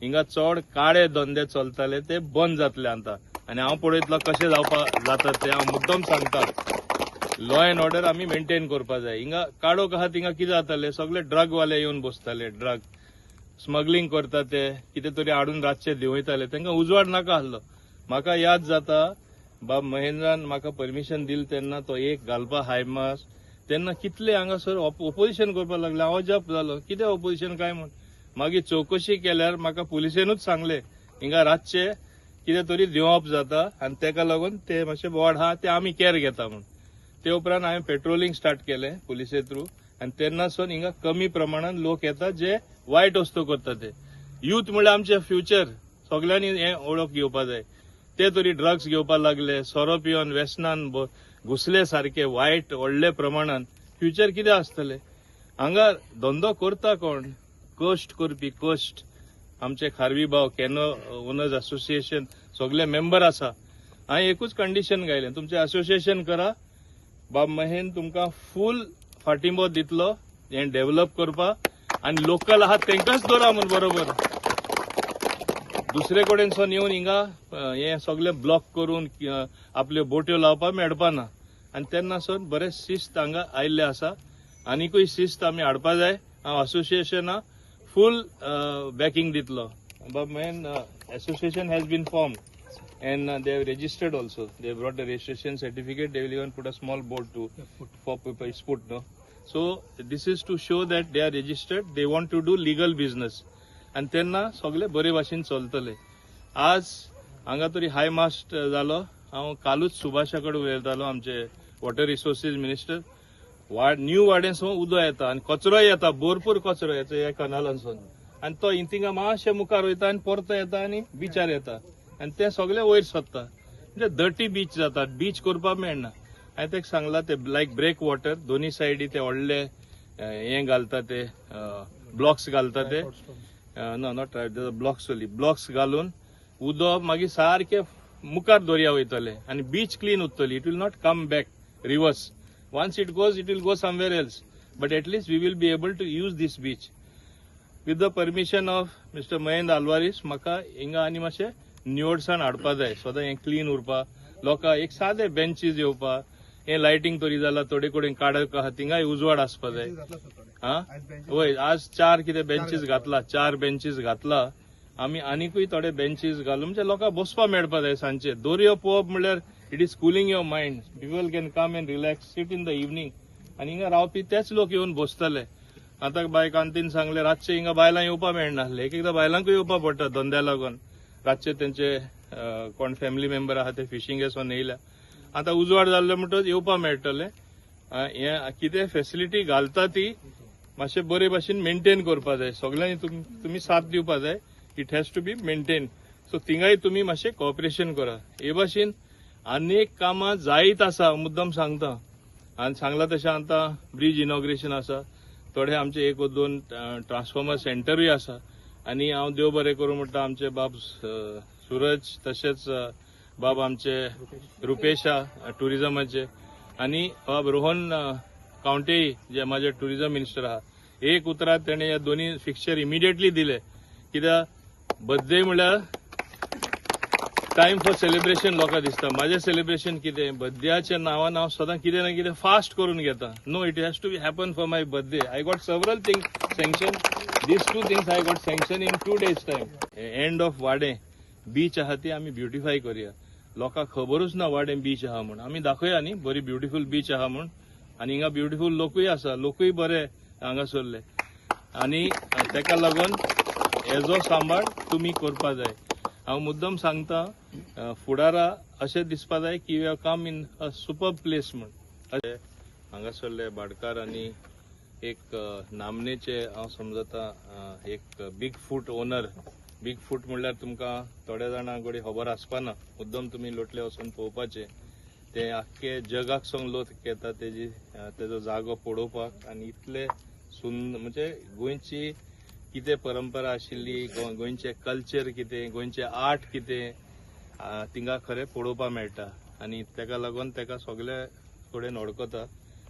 हिंगा चड काळे धंदे चलताले ते बंद जातले आता आणि हांव पळयतलो कशें जाता ते हांव मुद्दम सांगता. लॉ अँड ऑर्डर आमी मेंटेन करपा जाय. हिंगा काडोक आहा थिंगा कितें जाताले सगळे ड्रग वाले येवन बसताले. ड्रग स्मगलिंग करता ते कितें तरी हाडून रातचे देंवयताले. तांकां उजवाड नाका आसलो. म्हाका याद जाता बाब महेंद्रान म्हाका परमिशन दिली तेन्ना तो एक घालपा हाय मास तेन्ना कितले हांगासर ऑपोजिशन करपाक लागले. हांव अजाप जालो कितें ऑपोजिशन काय म्हण. मागीर चौकशी केल्यार म्हाका पुलिसेनूच सांगले हिंगा रातचे कितें तरी देंवप जाता आनी तेका लागून ते मातशे वॉर्ड आहा ते आमी केअर घेता म्हण. ते उपरांत हांवें पेट्रोलिंग स्टार्ट केलें पुलिसे थ्रू आनी तेन्नासून हिंगा कमी प्रमाणात लोक येतात जे वायट वस्तू करता ते. यूथ म्हणल्यार आमचे फ्युचर सगळ्यांनी हे ओळख घेवपा जाय. ते तरी ड्रग्स घेवपाक लागले सोरो पिवन व्यसनान घुसले सारखे वायट व्हडले प्रमाणात. फ्युचर कितें आसतले. हांगा धंदो करता कोण कश्ट करपी कश्ट आमचे खारवी भाव कॅनो ओनर्स असोसिएशन सगळे मेंबर आसा. हांवें एकूच कंडिशन घायलें तुमचें असोसिएशन करा. बाब महेन तुमकां फूल फाटिंबो दितलो हें डेव्हलप करपाक आनी लोकल आहात तांकांच दवरा म्हूण बरोबर. दुसरे कडेनसून येवन हिंगा हे सगळे ब्लॉक करून आपल्यो बोट्यो लावपाक मेळपा ना. आनी तेन्नासून बरें शिस्त हांगा आयिल्लें आसा. आनीकूय शिस्त आमी हाडपा जाय. हांव असोसिएशना फूल बॅकिंग दितलो. बाब महेन association has been formed and they have registered also. They have brought the registration certificate. They will even put a small board to for people put no. So this is to show that they are registered. They want to do legal business. आणि त्यांना सगळे बरे भाशेन चलतले. आज हांगा तरी हाय मास्ट जालो. हांव कालूच सुभाषा कडेन उलयतालो आमचे वॉटर रिसोर्सीस मिनिस्टर. न्यू वाडेसून उदो येता आनी कचरो येता भरपूर कचरो येता ह्या कनालांसून आनी तो थिंगा मातशे मुखार वयता आनी परतो येता आनी बिचार येता आनी ते सगळे वयर सरता. म्हणजे डर्टी बीच जाता. बीच करपाक मेळना. हांवें ताका सांगला ते लायक ब्रेक वॉटर दोनी सायडी ते व्हडले हे घालता ते ब्लॉक्स घालता ते नो नॉट ब्लॉक्स ओली ब्लॉक्स घालून उदो मागीर सारखे मुखार दर्या वयतले आनी बीच क्लीन उरतली. It will not come back reverse. Once it will go somewhere else. But at least we will be able to use this beach. With the permission of Mr. Mahend Alvaris, म्हाका हिंगा आनी मातशे निवडसाण हाडपा जाय. So हे clean उरपा. लोकां एक सादे बेंचीस येवपा. हे लायटिंग तरी जाला थोडे कडेन काडक आहा थिंगाय उजवाड आसपा जाय. हा वय आज 4 कितें बेंचीस घातला 4 बेंचीस घातला. आमी आनीकूय थोडे बेंचीस घालून म्हणजे लोकांक बसपा मेळपा जाय सांजचे. दर्यो पळोवप म्हणल्यार it is cooling your mind. People can come and relax seat in the evening आनी हिंगा रावपी तेच लोक येवन बसतले. आतां बायकांतीन सांगले रातचे हिंगा बायलां येवपा मेळनासले. एक एकदां बायलांकूय येवपा पडटा धंद्या लागून. रातचे तेंचे कोण फॅमिली मेंबर आहा ते फिशिंगेसून येयल्या. आतां उजवाड जाल्ले म्हणटच येवपा मेळटले. हे कितें फेसिलिटी घालता ती मातशे बरे भाशेन मेंटेन करपा जाय. सगळ्यांनी तुमी साथ दिवपा जाय. It has to be maintain. So थिंगाय तुमी मातशे कॉपरेशन करा. हे भाशेन अनेक कामां जायत आसा मुद्दम सांगता. आनी सांगला तशें आतां ब्रिज इनॉग्रेशन आसा. थोडे आमचे 1-2 ट्रान्सफॉर्मर सेंटरूय आसा. आनी हांव देव बरें करूं म्हणटा आमचे बाब सूरज तशेंच बाब आमचे रुपेश टुरिजमाचे आनी बाब रोहन कावंटे जे म्हाजे टुरिजम मिनिस्टर आहा. एक उतरात तेणे ह्या दोनी फिक्चर इमिडिएटली दिले. कित्याक बर्थडे म्हणल्यार टाइम फॉर सेलिब्रेशन लोकां दिसता. माझे सेलिब्रेशन कितें बर्थडेच्या नांवान हांव सदां कितें ना कितें फास्ट करून घेता. No it has to be happen for my birthday. I got several things sanction. These 2 things I got sanction in 2 days time. End of वाडे बीच आहा ती आमी ब्युटिफाय करूया. लोकांक खबरूच ना वाडे बीच आहा म्हूण. आमी दाखोवया न्ही बरी ब्युटिफूल बीच आहा म्हूण. आनी हिंगा ब्युटिफूल लोकूय आसा. लोकूय बरे हांगासरले. आनी तेका लागून हेजो सांबाळ तुमी करपा जाय. हांव मुद्दम सांगता फुडारा अशें दिसपा जाय की we have come in a super place म्हूण. हांगासरले भाटकार आनी एक नामनेचे हांव समजता एक big foot owner. Big foot म्हणल्यार तुमकां थोड्या जाणांक खबर आसपाना. मुद्दम तुमी लोटले वचून पळोवपाचे. ते आख्खे जगाक सोंग लोक येता तेजो जागो पळोवपाक आनी इतले म्हणजे गोंयची कितें परंपरा आशिल्ली गोंयचे कल्चर कितें गोंयचे आर्ट कितें थिंगा खरें पळोवपाक मेळटा. आनी तेका लागून तेका सगळे कडेन वळखता.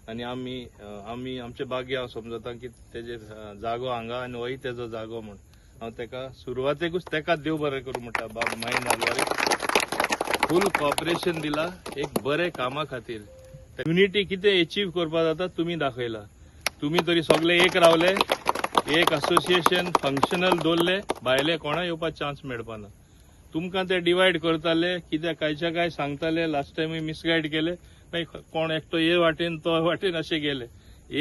आनी आमी आमचे बागे हांव समजता की तेजे जागो हांगा आनी होय तेजो जागो म्हूण. हांव तेका सुरवातेकूच तेका देव बरें करूं म्हणटा बाब माई नालवारे फुल कॉपरेशन दिला एक बरे कामा खातीर. युनिटी कितें अचीव करपा जाता तुमी दाखयला. तुमी तरी सगळे एक रावले, एक असोसिएशन फंक्शनल दवरले, भायले कोणा येवपाक चान्स मेळपाना. तुमकां ते डिवायड करताले, कित्याक कांयच्या काय सांगताले, लास्ट टायम मिसगायड केले, मागीर कोण एकटो हे वाटेन तो वाटेन अशें गेले.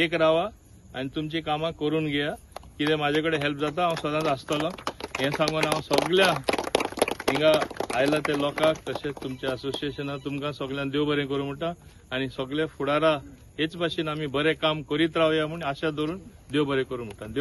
एक रावा आनी तुमची कामां करून घेया. कितें म्हाजे कडेन हेल्प जाता हांव सदांच आसतलो. हें सांगून हांव सगळ्या हिंगा आयला ते लोकांक तशेंच तुमच्या असोसिएशनाक तुमकां सगळ्यांक देव बरें करूं म्हणटा आनी सगळे फुडारा हेच भाशेन आमी बरें काम करीत रावया म्हूण आशा दवरून देव बरें करूं म्हणटा.